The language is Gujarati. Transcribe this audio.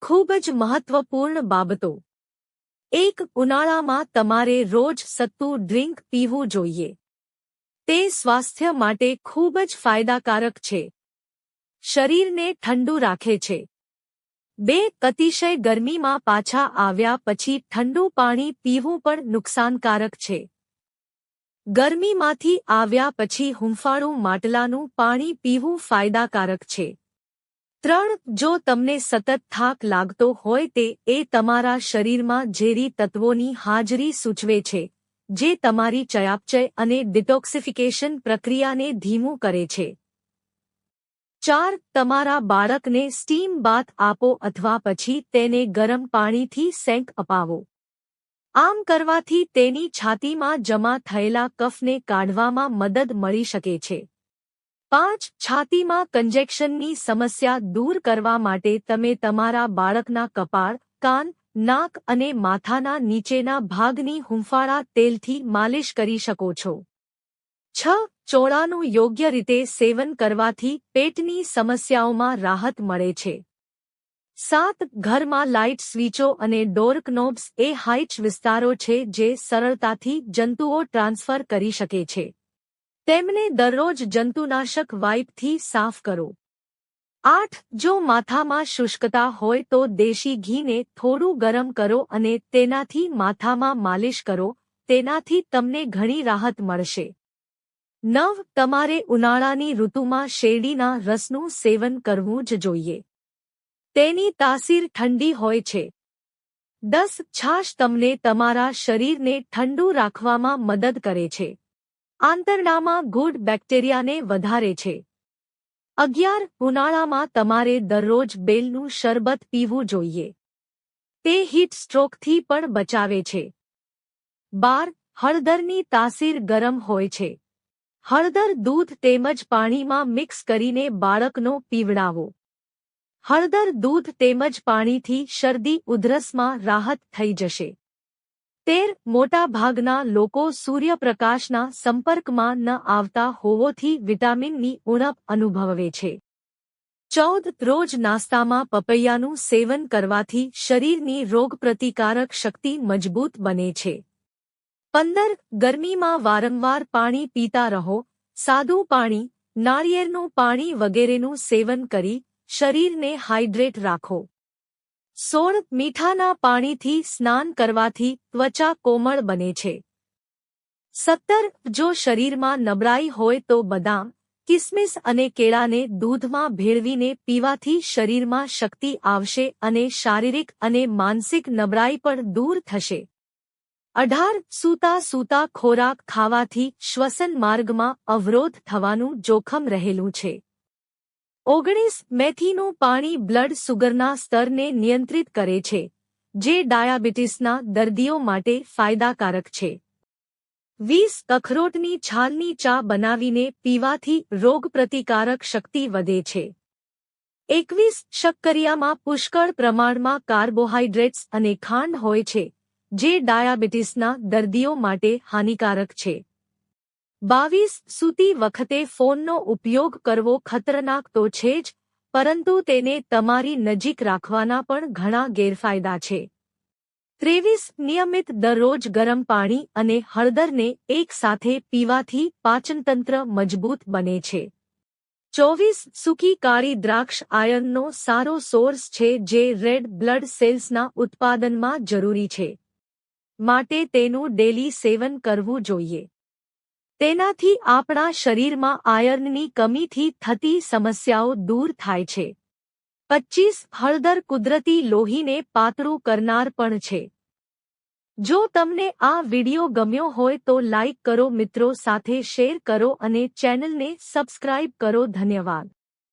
ખૂબ જ મહત્વપૂર્ણ બાબતો. 1. ઉનાળામાં તમારે રોજ સત્તુ ડ્રિંક પીવું જોઈએ. તે સ્વાસ્થ્ય માટે ખૂબ જ ફાયદાકારક છે. શરીરને ઠંડુ રાખે છે. 2. અતિશય ગરમીમાં પાછા આવ્યા પછી ઠંડુ પાણી પીવું પણ નુકસાનકારક છે. ગરમીમાંથી આવ્યા પછી હૂંફાળું માટલાનું પાણી પીવું ફાયદાકારક છે. 3. જો તમને સતત થાક લાગતો હોય તે તમારા શરીરમાં ઝેરી તત્વોની હાજરી સૂચવે છે, જે તમારી ચયાપચય અને ડિટોક્સિફિકેશન પ્રક્રિયાને ધીમું કરે છે. 4. તમારા બાળકને સ્ટીમ બાથ આપો અથવા પછી તેને ગરમ પાણીથી સેંક અપાવો. આમ કરવાથી તેની છાતીમાં જમા થયેલા કફને કાઢવામાં મદદ મળી શકે છે. 5. છાતીમાં કંજેક્શનની સમસ્યા દૂર કરવા માટે તમે તમારા બાળકના કપાળ, કાન, નાક અને માથાના નીચેના ભાગની હૂંફાળા તેલથી માલિશ કરી શકો છો. 6. ચોળાનું યોગ્ય રીતે સેવન કરવાથી પેટની સમસ્યાઓમાં રાહત મળે છે. 7. ઘરમાં લાઇટ સ્વિચો અને ડોર નોબ્સ એ હાઇચ વિસ્તારો છે જે સરળતાથી જંતુઓ ટ્રાન્સફર કરી શકે છે. તેમને દરરોજ જંતુનાશક વાઇપથી સાફ કરો. 8. જો માથામાં શુષ્કતા હોય તો દેશી ઘીને થોડું ગરમ કરો અને તેનાથી માથામાં માલિશ કરો, તેનાથી તમને ઘણી રાહત મળશે. 9. તમારે ઉનાળાની ઋતુમાં શેરડીના રસનું સેવન કરવું જ જોઈએ. તેની તાસીર ઠંડી હોય છે. 10. છાશ તમને તમારા શરીરને ઠંડુ રાખવામાં મદદ કરે છે. આંતરડામાં ગુડ બેક્ટેરિયાને વધારે છે. 11. ઉનાળામાં તમારે દરરોજ બેલનું શરબત પીવું જોઈએ. તે હીટ સ્ટ્રોકથી પણ બચાવે છે. 12. હળદરની તાસીર ગરમ હોય છે. હળદર દૂધ તેમજ પાણીમાં મિક્સ કરીને બાળકનો પીવડાવો. હળદર દૂધ તેમજ પાણીથી શરદી ઉધરસમાં રાહત થઈ જશે. 13. મોટાભાગના લોકો સૂર્યપ્રકાશના સંપર્કમાં ન આવતા હોવાથી વિટામિનની ઉણપ અનુભવે છે. 14. રોજ નાસ્તામાં પપૈયાનું સેવન કરવાથી શરીરની રોગપ્રતિકારક શક્તિ મજબૂત બને છે. 15. ગરમીમાં વારંવાર પાણી પીતા રહો. સાદું પાણી, નાળિયેરનું પાણી વગેરેનું સેવન કરી શરીરને હાઇડ્રેટ રાખો. 16. મીઠાના પાણીથી સ્નાન કરવાથી ત્વચા કોમળ બને છે. 17. જો શરીરમાં નબળાઈ હોય તો બદામ, કિસમિસ અને કેળાને દૂધમાં ભેળવીને પીવાથી શરીરમાં શક્તિ આવશે અને શારીરિક અને માનસિક નબળાઈ પણ દૂર થશે. 18. સૂતા ખોરાક ખાવાથી શ્વસન માર્ગમાં અવરોધ થવાનું જોખમ રહેલું છે. 19. મેથીનું પાણી બ્લડ સુગરના સ્તરને નિયંત્રિત કરે છે, જે ડાયાબિટીસના દર્દીઓ માટે ફાયદાકારક છે. 20. અખરોટની છાલની ચા બનાવીને પીવાથી રોગપ્રતિકારક શક્તિ વધે છે. 21. શક્કરિયામાં પુષ્કળ પ્રમાણમાં કાર્બોહાઈડ્રેટ્સ અને ખાંડ હોય છે, જે ડાયાબિટીસના દર્દીઓ માટે હાનિકારક છે. 22. સૂતી વખતે ફોનનો ઉપયોગ કરવો ખતરનાક તો છે જ, પરંતુ તેને તમારી નજીક રાખવાના પણ ઘણા ગેરફાયદા છે. 23. નિયમિત દરરોજ ગરમ પાણી અને હળદરને એકસાથે પીવાથી પાચનતંત્ર મજબૂત બને છે. 24. સૂકી કાળી દ્રાક્ષ આયર્નનો સારો સોર્સ છે જે રેડ બ્લડ સેલ્સના ઉત્પાદનમાં જરૂરી છે. માટે તેનું ડેલી સેવન કરવું જોઈએ. તેનાથી આપણા શરીરમાં આયર્નની કમીથી થતી સમસ્યાઓ દૂર થાય છે. 25. હળદર કુદરતી લોહીને પાતળું કરનાર પણ છે. જો તમને આ વિડિયો ગમ્યો હોય તો લાઇક કરો, મિત્રો સાથે શેર કરો અને ચેનલને સબસ્ક્રાઇબ કરો. ધન્યવાદ.